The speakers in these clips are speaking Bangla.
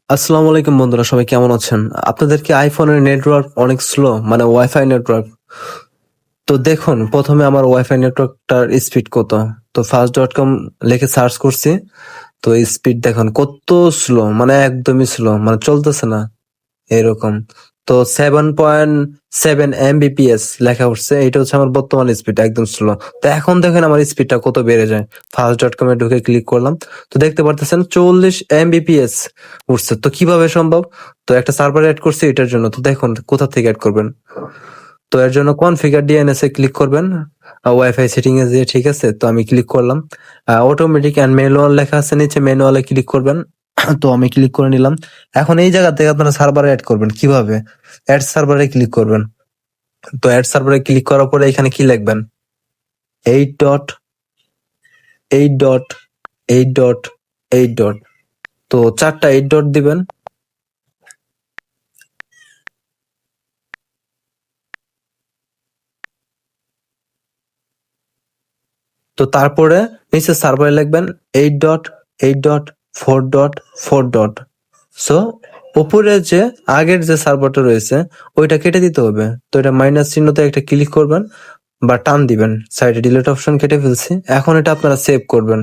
আসসালামু আলাইকুম বন্ধুরা, সবাই কেমন আছেন? আপনাদের কি আইফোনের নেটওয়ার্ক অনেক স্লো, মানে ওয়াইফাই নেটওয়ার্ক? তো দেখুন, প্রথমে আমার ওয়াইফাই নেটওয়ার্কটার স্পিড কত। তো fast.com লিখে সার্চ করছি। তো স্পিড দেখুন কত স্লো, মানে একদমই স্লো, মানে চলতেছে না এরকম। তো 7.7 Mbps লেখা উঠছে, এটা হচ্ছে আমার বর্তমান স্পিড, একদম স্লো। তো এখন দেখেন আমার স্পিডটা কত বেড়ে যায়। fast.com এ ঢুকে ক্লিক করলাম, তো দেখতে পারতেছেন 40 Mbps উঠছে। তো কিভাবে সম্ভব? তো একটা সার্ভার অ্যাড করছি এটার জন্য। তো দেখুন কোথা থেকে অ্যাড করবেন। তো এর জন্য কনফিগার ডিএনএস এ ক্লিক করবেন, ওয়াইফাই সেটিং এ যেয়ে, ঠিক আছে। তো আমি ক্লিক করলাম, অটোমেটিক এন্ড ম্যানুয়াল লেখা আছে নিচে, ম্যানুয়ালে ক্লিক করবেন। তো আমি ক্লিক করে নিলাম। এখন এই জায়গা থেকে আপনারা সার্ভারে অ্যাড করবেন। কিভাবে? অ্যাড সার্ভারে ক্লিক করবেন। তো অ্যাড সার্ভারে ক্লিক করার পরে এখানে কি লিখবেন? 8.8.8.8. তো 4টা 8 ডট দিবেন। তো তারপরে নিচে সার্ভারে লিখবেন 8.8.4.4. সো উপরে যে আগের যে সার্ভারটা রয়েছে ওইটা কেটে দিতে হবে। তো এটা মাইনাস চিহ্নতে একটা ক্লিক করবেন বা টান দিবেন, সাইডে ডিলিট অপশন কেটে ফেলছি। এখন এটা আপনারা সেভ করবেন।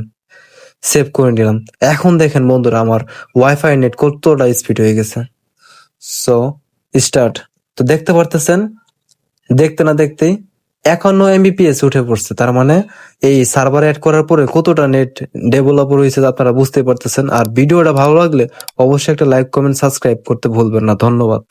সেভ করে নিলাম। এখন দেখেন বন্ধুরা, আমার ওয়াইফাই নেট কতটা স্পিড হয়ে গেছে। So start. তো দেখতে পারতেছেন, দেখতে না দেখতেই 51 Mbps উঠে পড়ছে। তার মানে এই সার্ভার অ্যাড করার পরে কতটা নেট ডেভেলপ হয়েছে আপনারা বুঝতে পারতেছেন। আর ভিডিওটা ভালো লাগলে অবশ্যই একটা লাইক, কমেন্ট, সাবস্ক্রাইব করতে ভুলবেন না। ধন্যবাদ।